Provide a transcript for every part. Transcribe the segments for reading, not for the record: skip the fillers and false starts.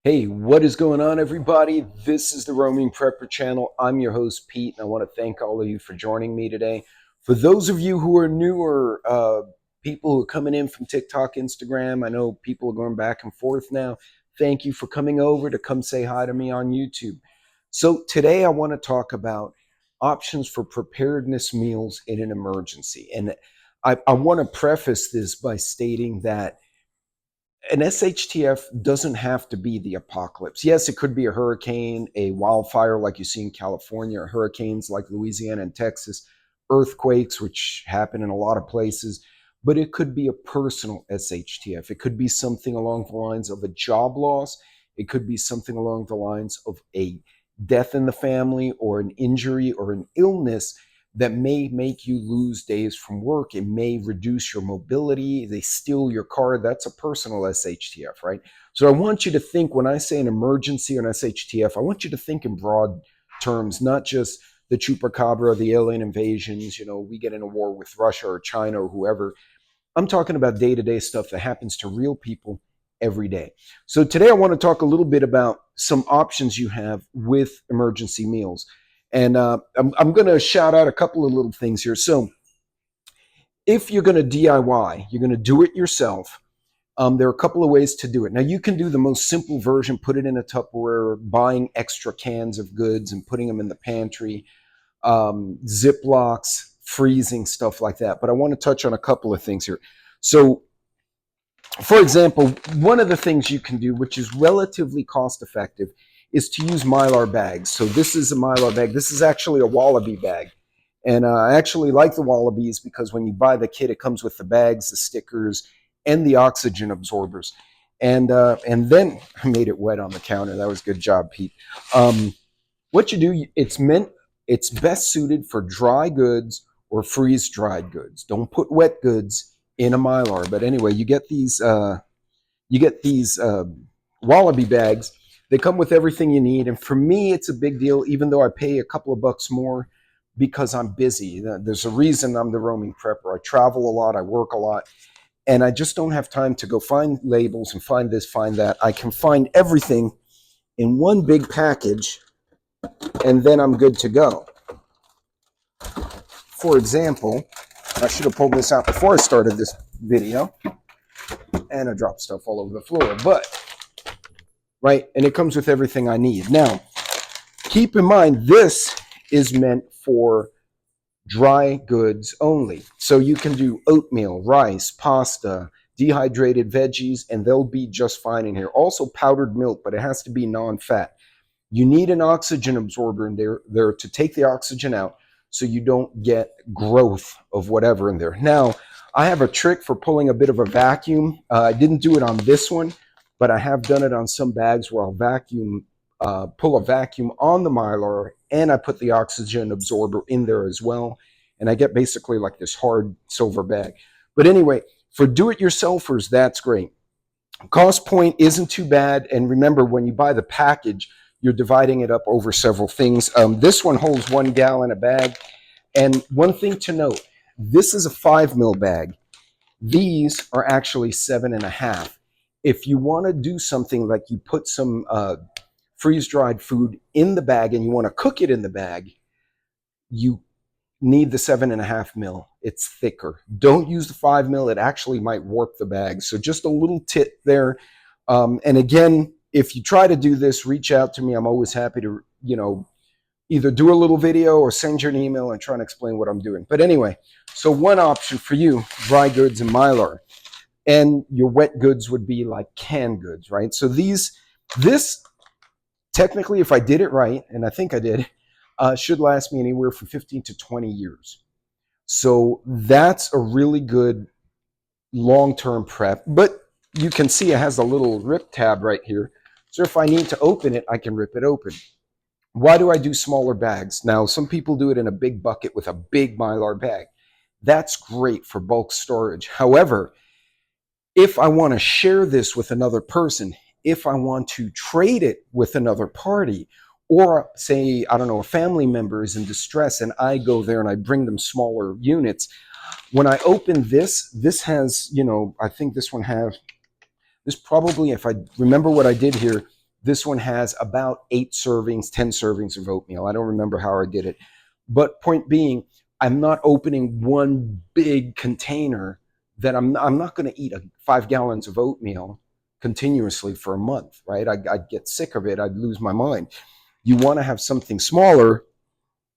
Hey, what is going on, everybody? This is the Roaming Prepper channel. I'm your host, Pete, and I want to thank all of you for joining me today. For those of you who are newer, people who are coming in from TikTok, Instagram, I know people are going back and forth now. Thank you for coming over to come say hi to me on YouTube. So today I want to talk about options for preparedness meals in an emergency. And I want to preface this by stating that an SHTF doesn't have to be the apocalypse. Yes, it could be a hurricane, a wildfire like you see in California, or hurricanes like Louisiana and Texas, earthquakes, which happen in a lot of places, but it could be a personal SHTF. It could be something along the lines of a job loss. It could be something along the lines of a death in the family or an injury or an illness that may make you lose days from work. It may reduce your mobility. They steal your car. That's a personal SHTF, right? So I want you to think, when I say an emergency or an SHTF, I want you to think in broad terms, not just the chupacabra, the alien invasions, we get in a war with Russia or China or whoever. I'm talking about day-to-day stuff that happens to real people every day. So today I want to talk a little bit about some options you have with emergency meals. And I'm going to shout out a couple of little things here. So if you're going to DIY, you're going to do it yourself, there are a couple of ways to do it. Now, you can do the most simple version, put it in a Tupperware, buying extra cans of goods and putting them in the pantry, Ziplocs, freezing, stuff like that. But I want to touch on a couple of things here. So, for example, one of the things you can do, which is relatively cost effective, is to use Mylar bags. So this is a Mylar bag. This is actually a Wallaby bag. And I actually like the Wallabies because when you buy the kit, it comes with the bags, the stickers, and the oxygen absorbers. And then I made it wet on the counter. That was a good job, Pete. What you do, it's best suited for dry goods or freeze-dried goods. Don't put wet goods in a Mylar. But anyway, you get these Wallaby bags. They come with everything you need. And for me, it's a big deal, even though I pay a couple of bucks more because I'm busy. There's a reason I'm the roaming prepper. I travel a lot, I work a lot, and I just don't have time to go find labels and find this, find that. I can find everything in one big package, and then I'm good to go. For example, I should have pulled this out before I started this video, and I dropped stuff all over the floor, but right? And it comes with everything I need. Now, keep in mind, this is meant for dry goods only. So you can do oatmeal, rice, pasta, dehydrated veggies, and they'll be just fine in here. Also powdered milk, but it has to be non-fat. You need an oxygen absorber in there to take the oxygen out so you don't get growth of whatever in there. Now, I have a trick for pulling a bit of a vacuum. I didn't do it on this one, but I have done it on some bags where I'll pull a vacuum on the Mylar, and I put the oxygen absorber in there as well. And I get basically like this hard silver bag. But anyway, for do-it-yourselfers, that's great. Cost point isn't too bad. And remember, when you buy the package, you're dividing it up over several things. This one holds 1 gallon a bag. And one thing to note, this is a 5 mil bag. These are actually 7.5. If you want to do something like you put some freeze-dried food in the bag and you want to cook it in the bag, you need the 7.5 mil. It's thicker. Don't use the 5 mil. It actually might warp the bag. So just a little tip there. And again, if you try to do this, reach out to me. I'm always happy to, either do a little video or send you an email and try and explain what I'm doing. But anyway, so one option for you, dry goods and Mylar. And your wet goods would be like canned goods, right? So this technically, if I did it right, and I think I did, should last me anywhere from 15 to 20 years. So that's a really good long-term prep. But you can see it has a little rip tab right here. So if I need to open it, I can rip it open. Why do I do smaller bags? Now, some people do it in a big bucket with a big Mylar bag. That's great for bulk storage. However, if I want to share this with another person, if I want to trade it with another party, or say, I don't know, a family member is in distress and I go there and I bring them smaller units, when I open this has, I think this one has, this probably, if I remember what I did here, This one has about 8 servings, 10 servings of oatmeal. I don't remember how I did it. But point being, I'm not opening one big container that I'm not going to eat 5 gallons of oatmeal continuously for a month, right? I'd get sick of it. I'd lose my mind. You want to have something smaller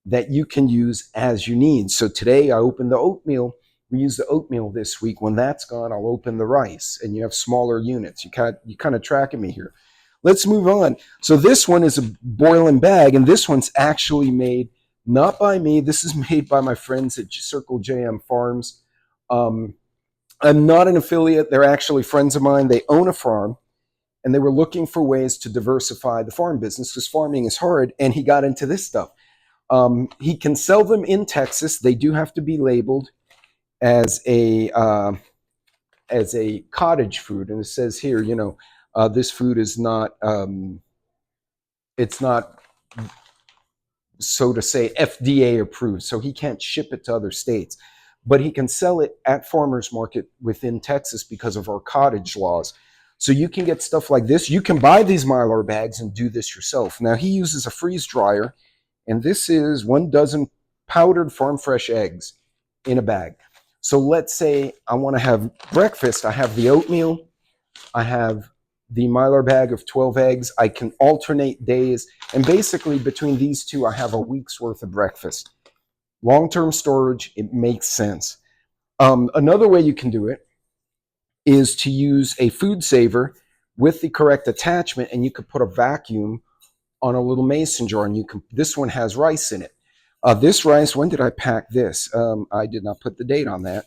that you can use as you need. So today I opened the oatmeal. We use the oatmeal this week. When that's gone, I'll open the rice, and you have smaller units. You kind of tracking me here. Let's move on. So this one is a boiling bag, and this one's actually made not by me. This is made by my friends at Circle JM Farms. I'm not an affiliate. They're actually friends of mine. They own a farm, and they were looking for ways to diversify the farm business because farming is hard, and he got into this stuff. He can sell them in Texas. They do have to be labeled as a cottage food, and it says here, this food is not, it's not, so to say, FDA approved, so he can't ship it to other states, but he can sell it at farmers market within Texas because of our cottage laws. So you can get stuff like this. You can buy these Mylar bags and do this yourself. Now he uses a freeze dryer, and this is 1 dozen powdered farm fresh eggs in a bag. So let's say I want to have breakfast. I have the oatmeal. I have the Mylar bag of 12 eggs. I can alternate days. And basically between these two, I have a week's worth of breakfast. Long-term storage, it makes sense. Another way you can do it is to use a food saver with the correct attachment, and you could put a vacuum on a little mason jar, and this one has rice in it. This rice, when did I pack this? I did not put the date on that.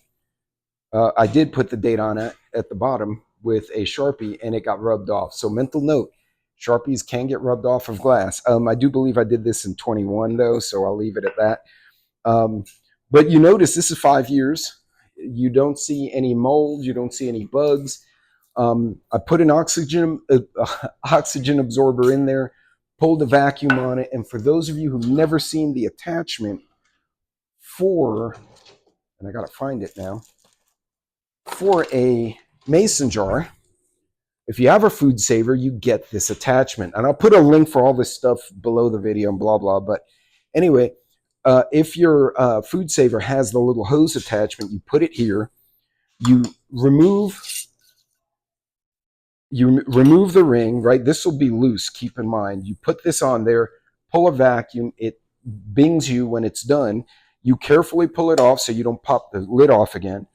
I did put the date on it at the bottom with a Sharpie, and it got rubbed off. So mental note, Sharpies can get rubbed off of glass. I do believe I did this in 21 though, so I'll leave it at that. But you notice this is 5 years. You don't see any mold. You don't see any bugs. I put an oxygen absorber in there, pulled a vacuum on it. And for those of you who've never seen the attachment for, and I got to find it now, for a mason jar, if you have a food saver, you get this attachment. And I'll put a link for all this stuff below the video and blah, blah. But anyway, if your food saver has the little hose attachment, you put it here, you remove the ring, right? This will be loose, keep in mind. You put this on there, pull a vacuum, it bings you when it's done. You carefully pull it off so you don't pop the lid off again.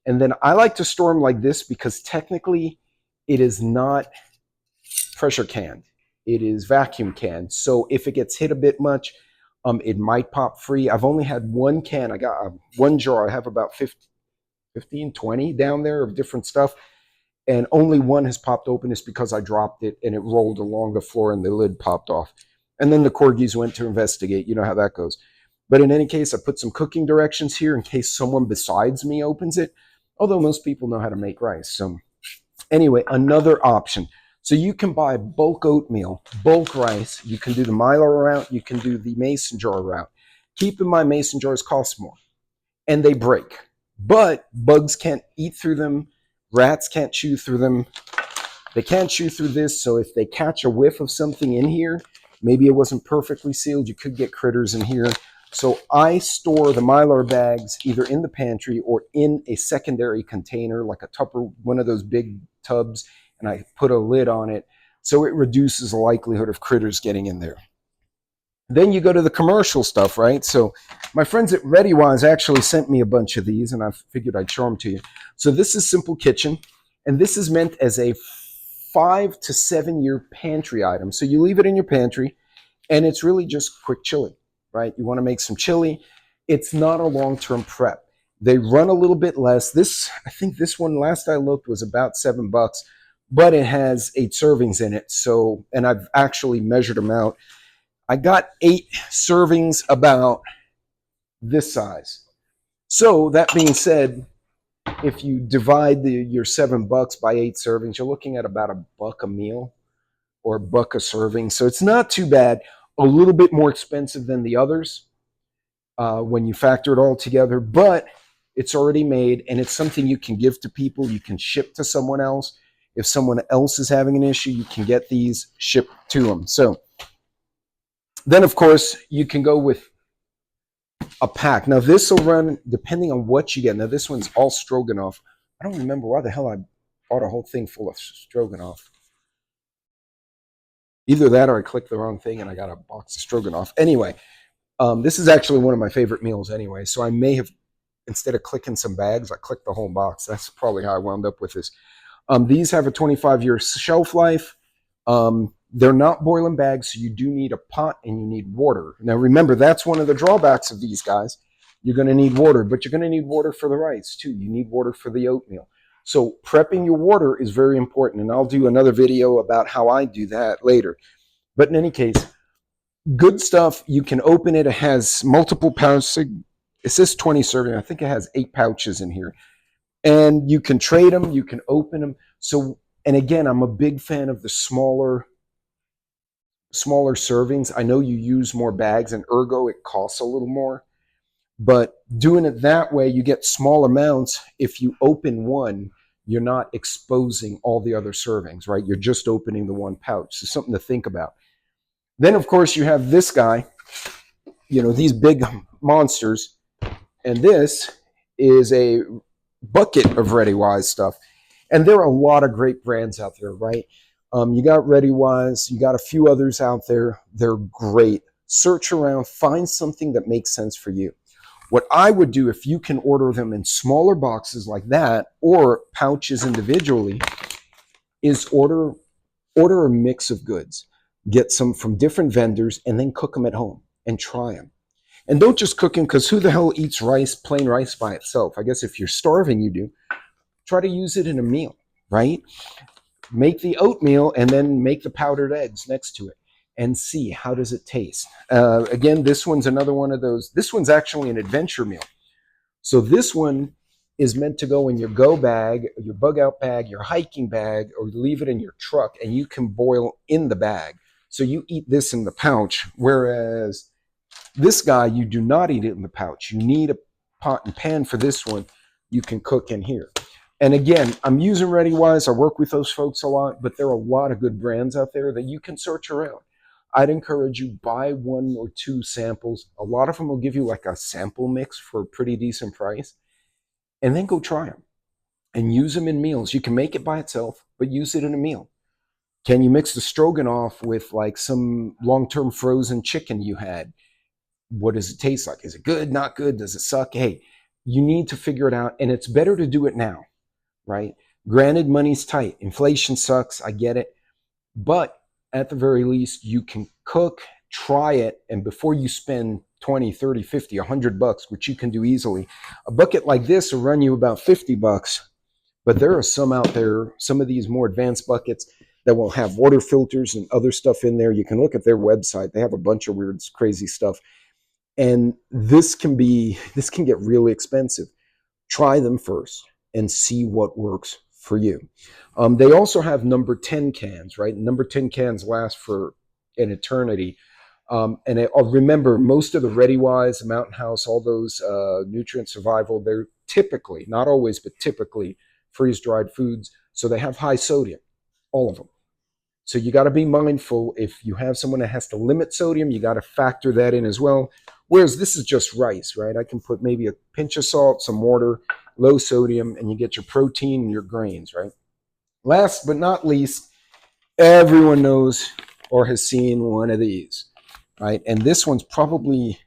And then I like to store them like this because technically it is not pressure canned. It is vacuum canned. So if it gets hit a bit much, it might pop free. I've only had one can. I got one jar. I have about 15, 20 down there of different stuff. And only one has popped open. It's because I dropped it and it rolled along the floor and the lid popped off. And then the corgis went to investigate. You know how that goes. But in any case, I put some cooking directions here in case someone besides me opens it. Although most people know how to make rice. So anyway, another option. So you can buy bulk oatmeal, bulk rice. You can do the Mylar route. You can do the mason jar route. Keep in mind, mason jars cost more and they break. But bugs can't eat through them. Rats can't chew through them. They can't chew through this. So if they catch a whiff of something in here, maybe it wasn't perfectly sealed. You could get critters in here. So I store the Mylar bags either in the pantry or in a secondary container, like a Tupper, one of those big tubs, and I put a lid on it. So it reduces the likelihood of critters getting in there. Then you go to the commercial stuff, right? So my friends at Readywise actually sent me a bunch of these, and I figured I'd show them to you. So this is Simple Kitchen, and this is meant as a 5 to 7 year pantry item. So you leave it in your pantry, and it's really just quick chili, right? You want to make some chili. It's not a long-term prep. They run a little bit less. This, I think this one, last I looked, was about $7, but it has 8 servings in it. So, and I've actually measured them out. I got 8 servings about this size. So that being said, if you divide your $7 by 8 servings, you're looking at about $1 a meal or $1 a serving. So it's not too bad. A little bit more expensive than the others when you factor it all together, but it's already made and it's something you can give to people. You can ship to someone else. if someone else is having an issue, you can get these shipped to them. So then, of course, you can go with a pack. Now, this will run depending on what you get. Now, this one's all stroganoff. I don't remember why the hell I bought a whole thing full of stroganoff. Either that or I clicked the wrong thing and I got a box of stroganoff. Anyway, this is actually one of my favorite meals anyway. So I may have, instead of clicking some bags, I clicked the whole box. That's probably how I wound up with this. These have a 25-year shelf life. They're not boiling bags, so you do need a pot and you need water. Now, remember, that's one of the drawbacks of these guys. You're going to need water, but you're going to need water for the rice too. You need water for the oatmeal. So prepping your water is very important, and I'll do another video about how I do that later. But in any case, good stuff. You can open it. It has multiple pouches. It says 20 serving. I think it has 8 pouches in here. And you can trade them. You can open them. So, and again, I'm a big fan of the smaller servings. I know you use more bags, and ergo it costs a little more. But doing it that way, you get small amounts. If you open one, you're not exposing all the other servings, right? You're just opening the one pouch. So something to think about. Then, of course, you have this guy, you know, these big monsters. And this is a bucket of Readywise stuff. And there are a lot of great brands out there, right? You got Readywise. You got a few others out there. They're great. Search around. Find something that makes sense for you. What I would do, if you can order them in smaller boxes like that or pouches individually, is order a mix of goods. Get some from different vendors and then cook them at home and try them. And don't just cook them, because who the hell eats rice, plain rice by itself? I guess if you're starving, you do. Try to use it in a meal, right? Make the oatmeal and then make the powdered eggs next to it and see how does it taste. Again, this one's another one of those. This one's actually an adventure meal. So this one is meant to go in your go bag, your bug out bag, your hiking bag, or leave it in your truck, and you can boil in the bag. So you eat this in the pouch, whereas this guy, you do not eat it in the pouch. You need a pot and pan for this one. You can cook in here. And again, I'm using Readywise. I work with those folks a lot, but there are a lot of good brands out there that you can search around. I'd encourage you, buy 1 or 2 samples. A lot of them will give you like a sample mix for a pretty decent price. And then go try them and use them in meals. You can make it by itself, but use it in a meal. Can you mix the stroganoff with like some long-term frozen chicken you had? What does it taste like? Is it good, not good? Does it suck? Hey, you need to figure it out, and it's better to do it now, right? Granted, money's tight. Inflation sucks. I get it. But at the very least, you can cook, try it, and before you spend 20, 30, 50, $100, which you can do easily, a bucket like this will run you about $50. But there are some out there, some of these more advanced buckets that will have water filters and other stuff in there. You can look at their website. They have a bunch of weird, crazy stuff. And this can get really expensive. Try them first and see what works for you. They also have number 10 cans, right? Number 10 cans last for an eternity. And remember, most of the Readywise, Mountain House, all those nutrient survival, they're typically, not always, but typically freeze-dried foods. So they have high sodium, all of them. So you got to be mindful. If you have someone that has to limit sodium, you got to factor that in as well. Whereas this is just rice, right? I can put maybe a pinch of salt, some water, low sodium, and you get your protein and your grains, right? Last but not least, everyone knows or has seen one of these, right? And this one's probably,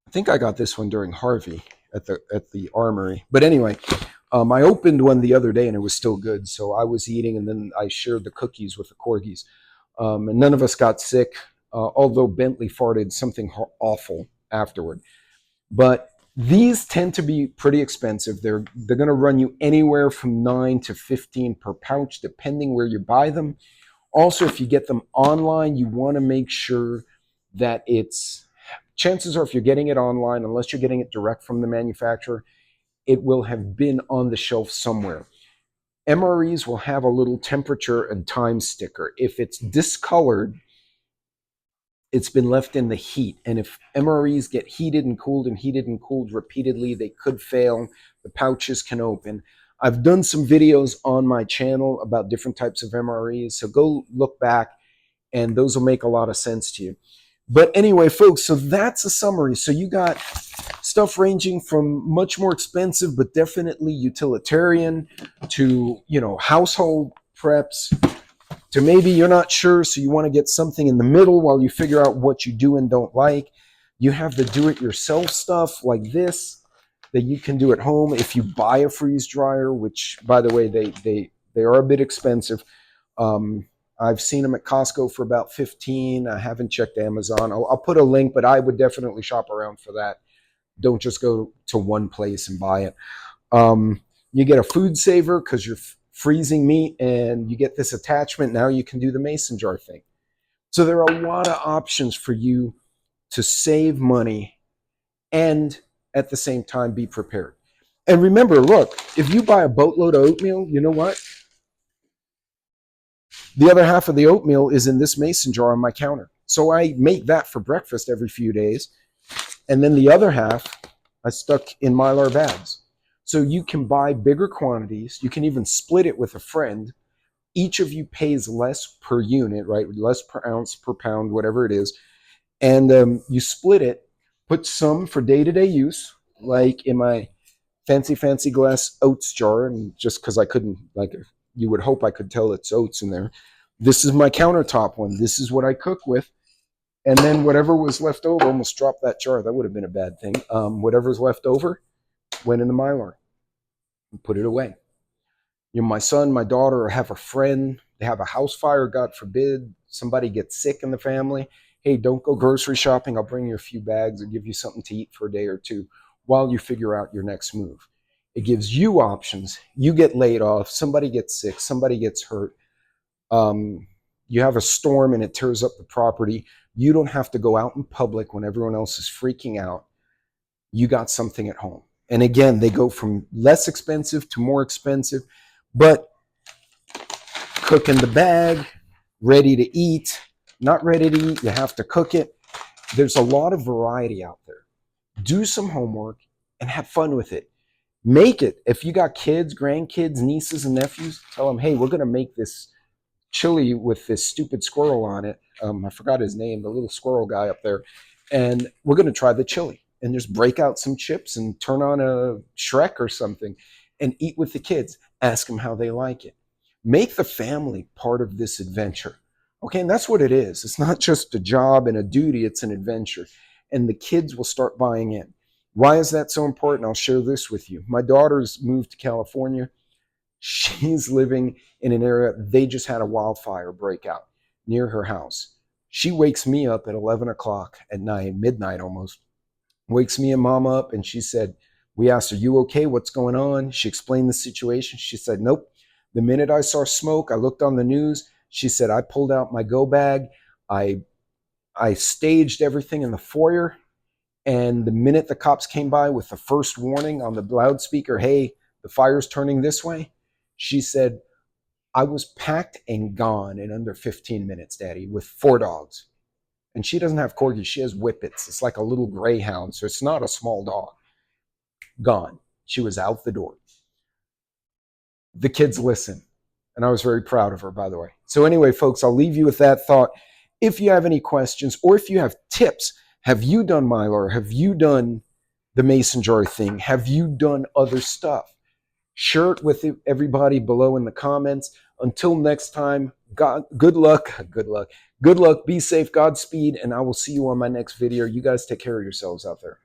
I think I got this one during Harvey at the Armory. But anyway, I opened one the other day and it was still good. So I was eating, and then I shared the cookies with the corgis. And none of us got sick, although Bentley farted something awful afterward. But these tend to be pretty expensive. They're going to run you anywhere from $9 to $15 per pouch, depending where you buy them. Also, if you get them online, you want to make sure that chances are if you're getting it online, unless you're getting it direct from the manufacturer, it will have been on the shelf somewhere. MREs will have a little temperature and time sticker. If it's discolored, it's been left in the heat. And if MREs get heated and cooled repeatedly, they could fail. The pouches can open. I've done some videos on my channel about different types of MREs, so go look back and those will make a lot of sense to you. But anyway, folks, so that's a summary. So you got stuff ranging from much more expensive, but definitely utilitarian, to, you know, household preps, to maybe you're not sure, so you want to get something in the middle while you figure out what you do and don't like. You have the do-it-yourself stuff like this that you can do at home if you buy a freeze dryer, which, by the way, they are a bit expensive. I've seen them at Costco for about $15. I haven't checked Amazon. I'll put a link, but I would definitely shop around for that. Don't just go to one place and buy it. You get a food saver because you're freezing meat, and you get this attachment. Now you can do the mason jar thing. So there are a lot of options for you to save money and at the same time be prepared. And remember, look, if you buy a boatload of oatmeal, you know what? The other half of the oatmeal is in this mason jar on my counter. So I make that for breakfast every few days. And then the other half I stuck in Mylar bags. So you can buy bigger quantities. You can even split it with a friend. Each of you pays less per unit, right? Less per ounce, per pound, whatever it is. And you split it, put some for day-to-day use, like in my fancy glass oats jar. And just because I couldn't, like, you would hope I could tell it's oats in there. This is my countertop one. This is what I cook with. And then whatever was left over, almost dropped that jar. That would have been a bad thing. Whatever's left over went in the Mylar and put it away. You know, my son, my daughter, or have a friend, they have a house fire, God forbid, somebody gets sick in the family. Hey, don't go grocery shopping. I'll bring you a few bags and give you something to eat for a day or two while you figure out your next move. It gives you options. You get laid off. Somebody gets sick. Somebody gets hurt. You have a storm and it tears up the property. You don't have to go out in public when everyone else is freaking out. You got something at home. And again, they go from less expensive to more expensive, but cook in the bag, ready to eat, not ready to eat, you have to cook it. There's a lot of variety out there. Do some homework and have fun with it. Make it. If you got kids, grandkids, nieces, and nephews, tell them, hey, we're going to make this chili with this stupid squirrel on it. I forgot his name, the little squirrel guy up there. And we're going to try the chili. And just break out some chips and turn on a Shrek or something and eat with the kids. Ask them how they like it. Make the family part of this adventure. Okay, and that's what it is. It's not just a job and a duty, it's an adventure. And the kids will start buying in. Why is that so important? I'll share this with you. My daughter's moved to California. She's living in an area, they just had a wildfire breakout near her house. She wakes me up at 11 o'clock at night, midnight almost, wakes me and mom up, and she said, we asked, are you okay? What's going on? She explained the situation. She said, nope. The minute I saw smoke, I looked on the news. She said, I pulled out my go bag. I staged everything in the foyer. And the minute the cops came by with the first warning on the loudspeaker, hey, the fire's turning this way, she said, I was packed and gone in under 15 minutes, Daddy, with 4 dogs. And she doesn't have corgis. She has whippets. It's like a little greyhound. So it's not a small dog. Gone. She was out the door. The kids listen. And I was very proud of her, by the way. So anyway, folks, I'll leave you with that thought. If you have any questions or if you have tips, have you done Mylar? Have you done the mason jar thing? Have you done other stuff? Share it with everybody below in the comments. Until next time, good luck, be safe, Godspeed, and I will see you on my next video. You guys take care of yourselves out there.